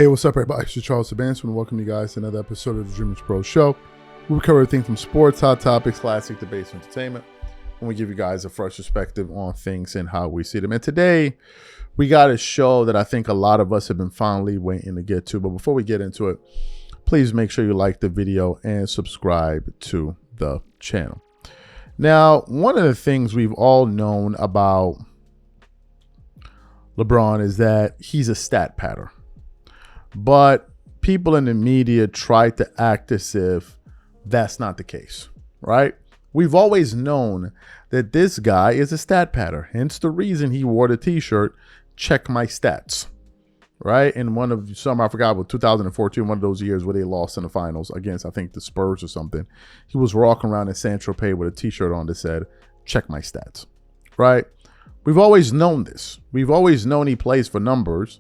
Hey, what's up, everybody? It's Charles Advancement, and welcome you guys to another episode of the Dreamers Pro Show. We cover everything from sports, hot topics, classic debates, and entertainment, and we give you guys a fresh perspective on things and how we see them. And today, we got a show that I think a lot of us have been finally waiting to get to. But before we get into it, please make sure you like the video and subscribe to the channel. Now, one of the things we've all known about Lebron is that he's a stat padder. But people in the media try to act as if that's not the case, right? We've always known that this guy is a stat padder. Hence the reason he wore the t-shirt, check my stats, right? In one of I forgot what 2014, one of those years where they lost in the finals against, I think, the Spurs or something. He was walking around in Saint-Tropez with a t-shirt on that said, check my stats, right? We've always known this. We've always known he plays for numbers.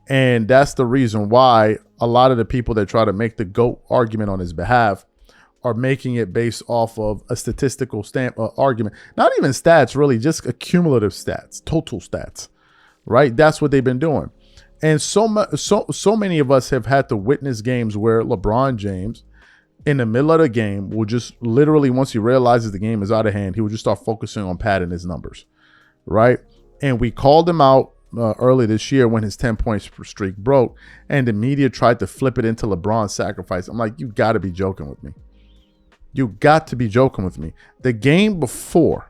And that's the reason why a lot of the people that try to make the GOAT argument on his behalf are making it based off of a statistical argument. Not even stats, really, just accumulative stats, total stats, right? That's what they've been doing. And so many of us have had to witness games where LeBron James, in the middle of the game, will just literally, once he realizes the game is out of hand, he will just start focusing on padding his numbers, right? And we called him out early this year when his 10-point streak broke, and the media tried to flip it into LeBron's sacrifice. I'm like, you got to be joking with me. You got to be joking with me. The game before,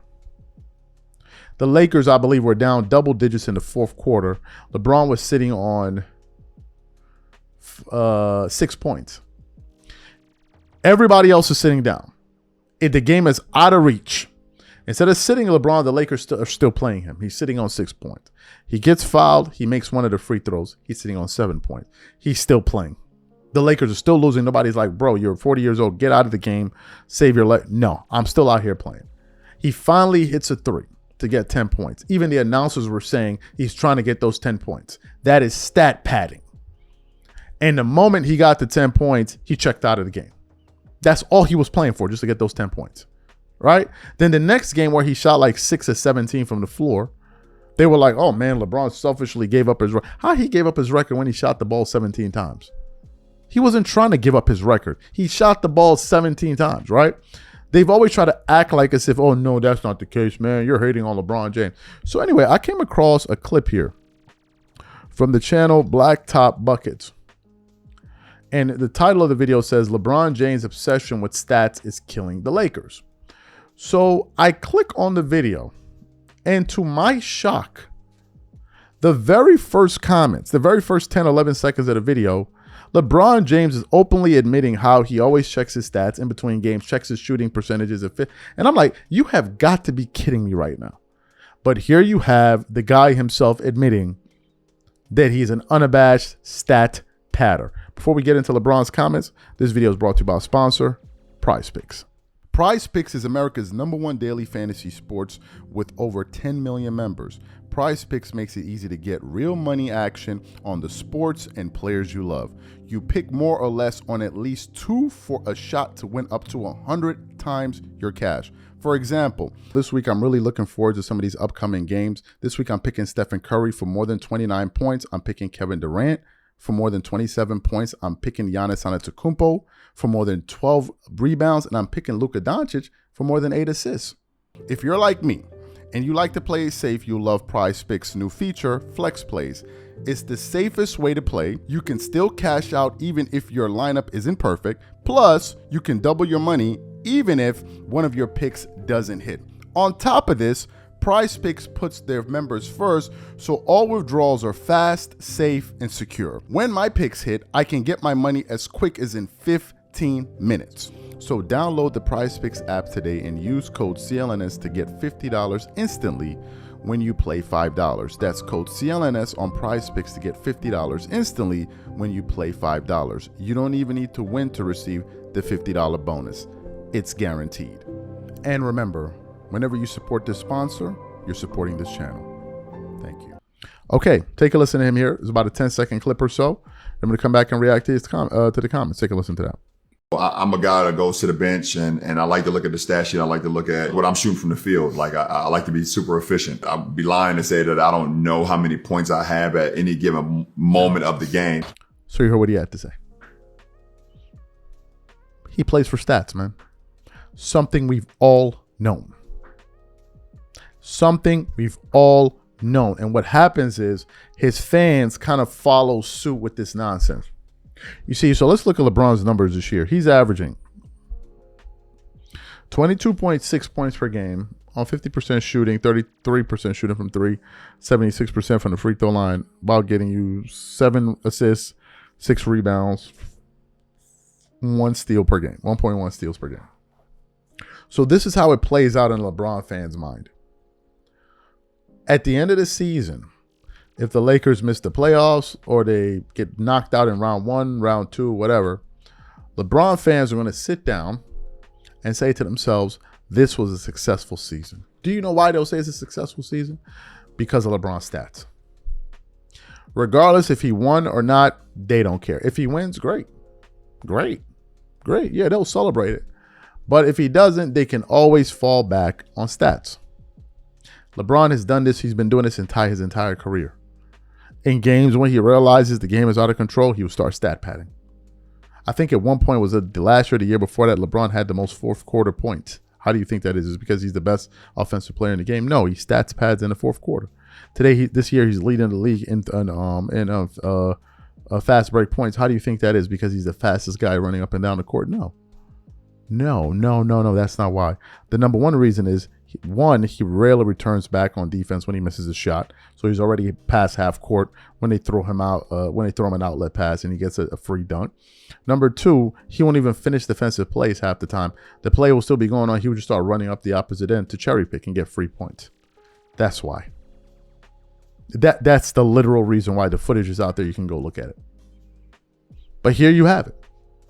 the Lakers, I believe, were down double digits in the fourth quarter. LeBron was sitting on 6 points. Everybody else is sitting down. The game is out of reach. Instead of sitting LeBron, the Lakers are still playing him. He's sitting on 6 points. He gets fouled. He makes one of the free throws. He's sitting on 7 points. He's still playing. The Lakers are still losing. Nobody's like, bro, you're 40 years old. Get out of the game. Save your leg. No, I'm still out here playing. He finally hits a three to get 10 points. Even the announcers were saying he's trying to get those 10 points. That is stat padding. And the moment he got the 10 points, he checked out of the game. That's all he was playing for, just to get those 10 points. Right? Then the next game where he shot like 6 or 17 from the floor, they were like, oh man, LeBron selfishly gave up his record. How he gave up his record when he shot the ball 17 times? He wasn't trying to give up his record. He shot the ball 17 times, right? They've always tried to act like as if, oh no, that's not the case, man. You're hating on LeBron James. So anyway, I came across a clip here from the channel Blacktop Buckets. And the title of the video says, LeBron James' obsession with stats is killing the Lakers. So I click on the video, and to my shock, the very first comments, the very first 10, 11 seconds of the video, LeBron James is openly admitting how he always checks his stats in between games, checks his shooting percentages. And I'm like, you have got to be kidding me right now. But here you have the guy himself admitting that he's an unabashed stat padder. Before we get into LeBron's comments, this video is brought to you by our sponsor, PrizePicks. PrizePicks is America's #1 daily fantasy sports with over 10 million members. PrizePicks makes it easy to get real money action on the sports and players you love. You pick more or less on at least 2 for a shot to win up to 100 times your cash. For example, this week I'm really looking forward to some of these upcoming games. This week I'm picking Stephen Curry for more than 29 points. I'm picking Kevin Durant for more than 27 points. I'm picking Giannis Antetokounmpo for more than 12 rebounds, and I'm picking Luka Doncic for more than 8 assists. If you're like me and you like to play it safe, you'll love PrizePicks' new feature, Flex Plays. It's the safest way to play. You can still cash out even if your lineup isn't perfect. Plus, you can double your money even if one of your picks doesn't hit. On top of this, PrizePicks puts their members first, so all withdrawals are fast, safe, and secure. When my picks hit, I can get my money as quick as in 15 minutes. So download the PrizePicks app today and use code CLNS to get $50 instantly when you play $5. That's code CLNS on PrizePicks to get $50 instantly when you play $5. You don't even need to win to receive the $50 bonus. It's guaranteed. And remember, whenever you support this sponsor, you're supporting this channel. Thank you. Okay, take a listen to him here. It's about a 10-second clip or so. I'm going to come back and react to the comments. Take a listen to that. I'm a guy that goes to the bench and I like to look at the stat sheet. I like to look at what I'm shooting from the field. Like I like to be super efficient. I'd be lying to say that I don't know how many points I have at any given moment of the game. So you heard what he had to say. He plays for stats, man. Something we've all known. Something we've all known. And what happens is his fans kind of follow suit with this nonsense. You see, so let's look at LeBron's numbers this year. He's averaging 22.6 points per game on 50% shooting, 33% shooting from three, 76% from the free throw line, while getting you 7 assists, 6 rebounds, 1 steal per game, 1.1 steals per game. So this is how it plays out in LeBron fans' mind. At the end of the season, if the Lakers miss the playoffs or they get knocked out in round 1, round 2, whatever, LeBron fans are going to sit down and say to themselves, this was a successful season. Do you know why they'll say it's a successful season? Because of LeBron's stats. Regardless if he won or not, they don't care. If he wins, great. Great. Great. Yeah, they'll celebrate it. But if he doesn't, they can always fall back on stats. LeBron has done this. He's been doing this his entire career. In games when he realizes the game is out of control, he will start stat padding. I think at one point was the last year, the year before that, LeBron had the most fourth quarter points. How do you think that is? Is it because he's the best offensive player in the game? No, he stats pads in the fourth quarter. This year, he's leading the league in fast break points. How do you think that is? Because he's the fastest guy running up and down the court? No. That's not why. The number one reason is, he rarely returns back on defense when he misses a shot. So he's already past half court when they throw him out, when they throw him an outlet pass and he gets a free dunk. Number two, he won't even finish defensive plays half the time. The play will still be going on. He would just start running up the opposite end to cherry pick and get free points. That's why. That's the literal reason why. The footage is out there. You can go look at it. But here you have it.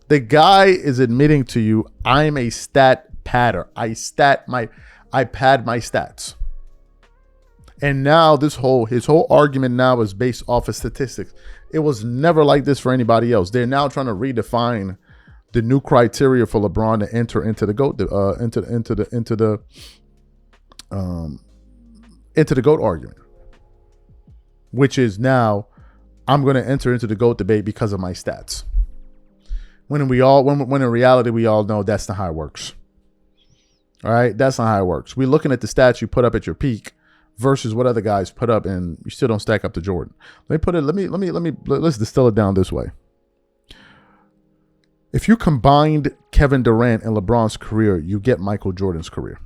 The guy is admitting to you, I'm a stat padder. I pad my stats. And now his whole argument now is based off of statistics. It was never like this for anybody else. They're now trying to redefine the new criteria for LeBron to enter into the GOAT into the GOAT argument, which is now I'm going to enter into the GOAT debate because of my stats. When in reality we all know that's not how it works. All right, that's not how it works. We're looking at the stats you put up at your peak versus what other guys put up, and you still don't stack up to Jordan. Let's distill it down this way. If you combined Kevin Durant and LeBron's career, you get Michael Jordan's career.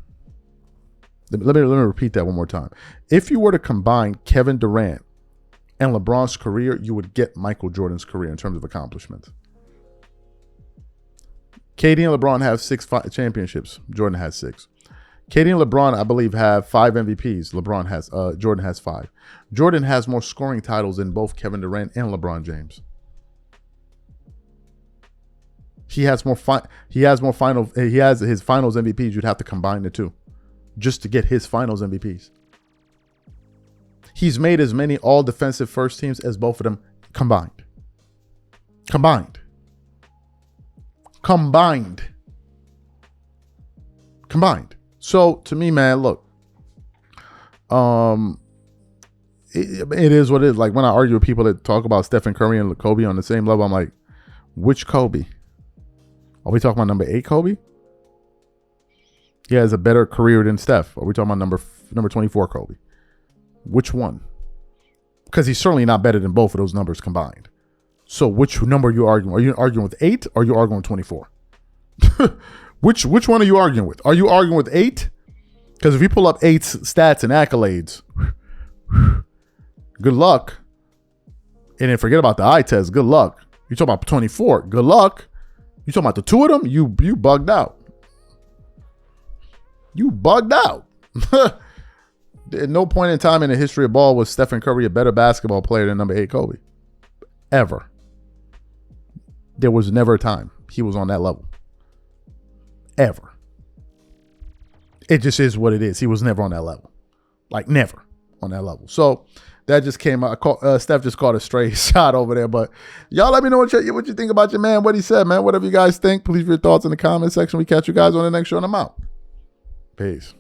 Let me repeat that one more time. If you were to combine Kevin Durant and LeBron's career, you would get Michael Jordan's career in terms of accomplishment. KD and LeBron have 6 championships. Jordan has 6. KD and LeBron, I believe, have 5 MVPs. Jordan has 5. Jordan has more scoring titles than both Kevin Durant and LeBron James. He has his finals MVPs. You'd have to combine the two just to get his finals MVPs. He's made as many all defensive first teams as both of them combined. Combined. So to me, man, look, it is what it is. Like when I argue with people that talk about Stephen Curry and Kobe on the same level, I'm like, which Kobe? Are we talking about number 8 Kobe? He has a better career than Steph. Are we talking about number 24 Kobe? Which one? Because he's certainly not better than both of those numbers combined. So which number are you arguing? Are you arguing with 8 or are you arguing with 24? Which one are you arguing with? Are you arguing with 8? Because if you pull up 8's stats and accolades, good luck. And then forget about the eye test. Good luck. You talking about 24? Good luck. You talking about the two of them? You bugged out. You bugged out. At no point in time in the history of ball was Stephen Curry a better basketball player than number 8 Kobe. Ever. There was never a time he was on that level. Ever. It just is what it is. He was never on that level. Like never on that level. So that just came out. Steph just caught a stray shot over there. But y'all let me know what you think about your man, what he said, man. Whatever you guys think, please leave your thoughts in the comment section. We catch you guys on the next show and I'm out. Peace.